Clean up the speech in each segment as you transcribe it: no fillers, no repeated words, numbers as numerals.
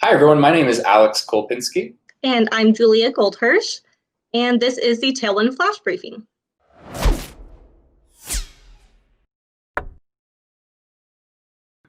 Hi, everyone. My name is Alex Kulpinski. And I'm Julia Goldhirsch, and this is the Tailwind Flash Briefing.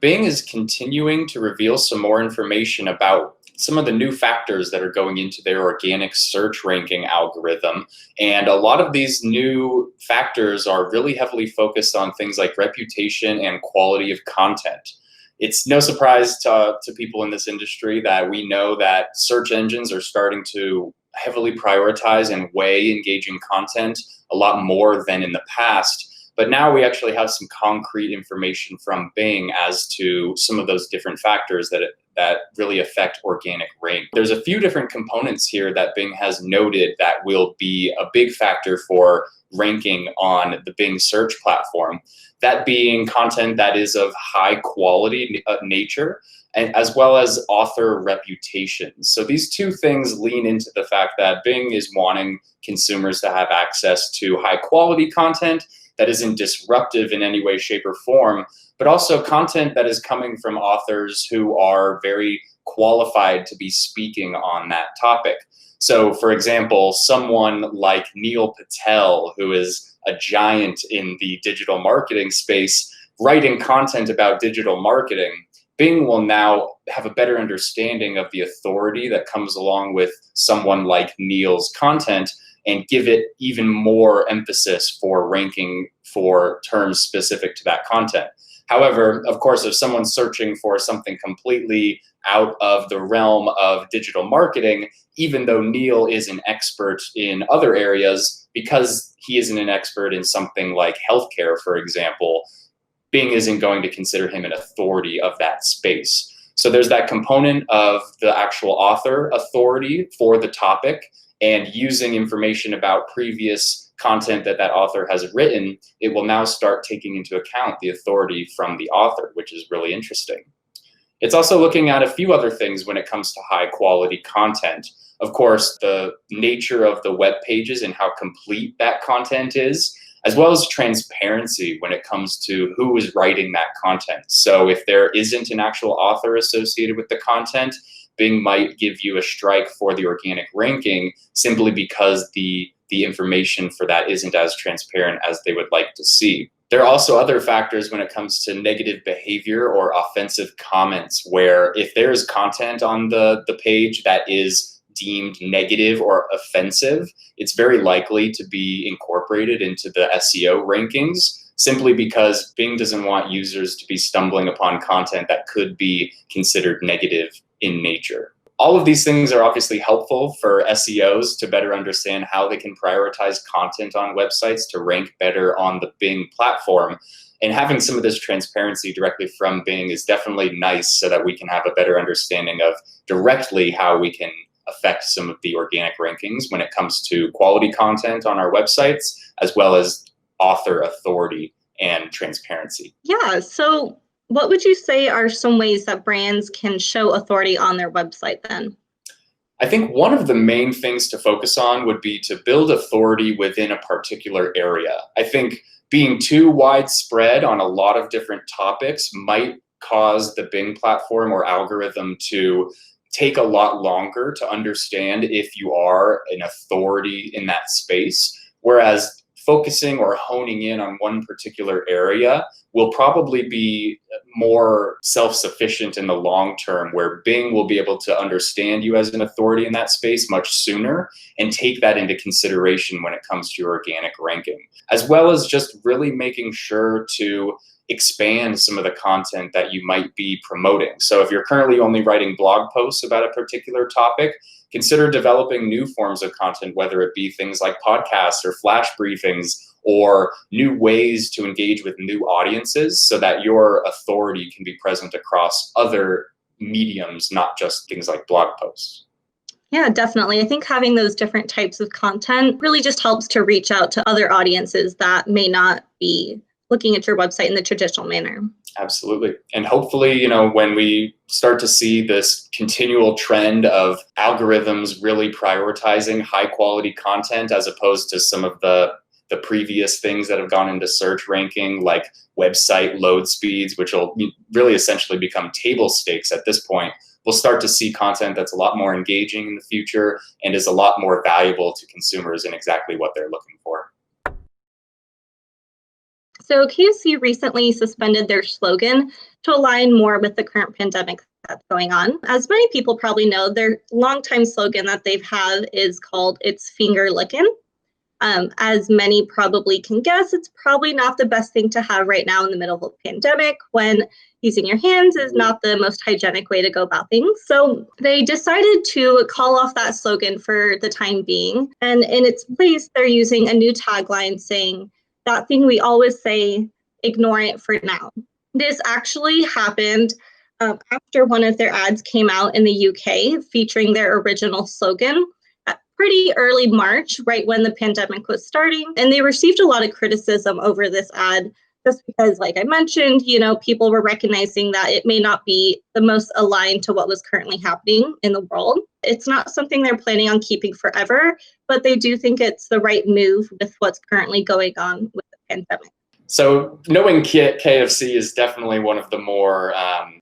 Bing is continuing to reveal some more information about some of the new factors that are going into their organic search ranking algorithm. And a lot of these new factors are really heavily focused on things like reputation and quality of content. It's no surprise to people in this industry that we know that search engines are starting to heavily prioritize and weigh engaging content a lot more than in the past. But now we actually have some concrete information from Bing as to some of those different factors that really affect organic rank. There's a few different components here that Bing has noted that will be a big factor for ranking on the Bing search platform. That being content that is of high quality nature, and as well as author reputation. So these two things lean into the fact that Bing is wanting consumers to have access to high quality content that isn't disruptive in any way, shape, or form, but also content that is coming from authors who are very qualified to be speaking on that topic. So, for example, someone like Neil Patel, who is a giant in the digital marketing space, writing content about digital marketing, Bing will now have a better understanding of the authority that comes along with someone like Neil's content and give it even more emphasis for ranking for terms specific to that content. However, of course, if someone's searching for something completely out of the realm of digital marketing, even though Neil is an expert in other areas, because he isn't an expert in something like healthcare, for example, Bing isn't going to consider him an authority of that space. So there's that component of the actual author authority for the topic, and using information about previous content that author has written, it will now start taking into account the authority from the author, which is really interesting. It's also looking at a few other things when it comes to high quality content. Of course, the nature of the web pages and how complete that content is, as well as transparency when it comes to who is writing that content. So if there isn't an actual author associated with the content, Bing might give you a strike for the organic ranking simply because the information for that isn't as transparent as they would like to see. There are also other factors when it comes to negative behavior or offensive comments, where if there's content on the page that is deemed negative or offensive, it's very likely to be incorporated into the SEO rankings, simply because Bing doesn't want users to be stumbling upon content that could be considered negative in nature. All of these things are obviously helpful for SEOs to better understand how they can prioritize content on websites to rank better on the Bing platform. And having some of this transparency directly from Bing is definitely nice so that we can have a better understanding of directly how we can affect some of the organic rankings when it comes to quality content on our websites, as well as author authority and transparency. Yeah, so what would you say are some ways that brands can show authority on their website then? I think one of the main things to focus on would be to build authority within a particular area. I think being too widespread on a lot of different topics might cause the Bing platform or algorithm to take a lot longer to understand if you are an authority in that space, whereas focusing or honing in on one particular area will probably be more self-sufficient in the long term, where Bing will be able to understand you as an authority in that space much sooner and take that into consideration when it comes to your organic ranking, as well as just really making sure to expand some of the content that you might be promoting. So if you're currently only writing blog posts about a particular topic, consider developing new forms of content, whether it be things like podcasts or flash briefings or new ways to engage with new audiences so that your authority can be present across other mediums, not just things like blog posts. Yeah, definitely. I think having those different types of content really just helps to reach out to other audiences that may not be looking at your website in the traditional manner. Absolutely. And hopefully, when we start to see this continual trend of algorithms really prioritizing high quality content as opposed to some of the previous things that have gone into search ranking, like website load speeds, which will really essentially become table stakes at this point, we'll start to see content that's a lot more engaging in the future and is a lot more valuable to consumers in exactly what they're looking for. So KFC recently suspended their slogan to align more with the current pandemic that's going on. As many people probably know, their longtime slogan that they've had is called "It's Finger Lickin'." As many probably can guess, it's probably not the best thing to have right now in the middle of a pandemic when using your hands is not the most hygienic way to go about things. So they decided to call off that slogan for the time being. And in its place, they're using a new tagline saying, "That thing we always say, ignore it for now." This actually happened after one of their ads came out in the UK featuring their original slogan pretty early March, right when the pandemic was starting. And they received a lot of criticism over this ad just because, like I mentioned, people were recognizing that it may not be the most aligned to what was currently happening in the world. It's not something they're planning on keeping forever, but they do think it's the right move with what's currently going on with the pandemic. So knowing KFC is definitely one of the more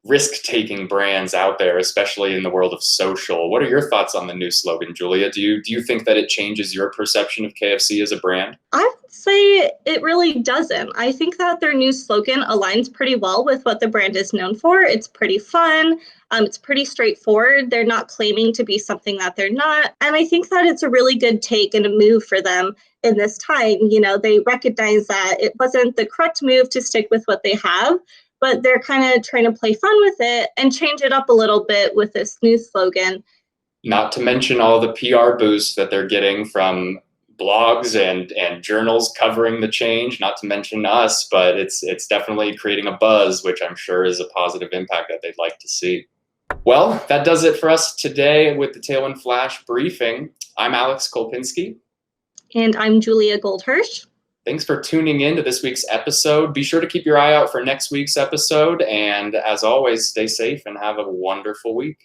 risk-taking brands out there, especially in the world of social. What are your thoughts on the new slogan, Julia? Do you think that it changes your perception of KFC as a brand? I would say it really doesn't. I think that their new slogan aligns pretty well with what the brand is known for. It's pretty fun. It's pretty straightforward. They're not claiming to be something that they're not. And I think that it's a really good take and a move for them in this time. They recognize that it wasn't the correct move to stick with what they have, but they're kind of trying to play fun with it and change it up a little bit with this new slogan. Not to mention all the PR boosts that they're getting from blogs and journals covering the change, not to mention us, but it's definitely creating a buzz, which I'm sure is a positive impact that they'd like to see. Well, that does it for us today with the Tailwind Flash briefing. I'm Alex Kulpinski. And I'm Julia Goldhirsch. Thanks for tuning in to this week's episode. Be sure to keep your eye out for next week's episode. And as always, stay safe and have a wonderful week.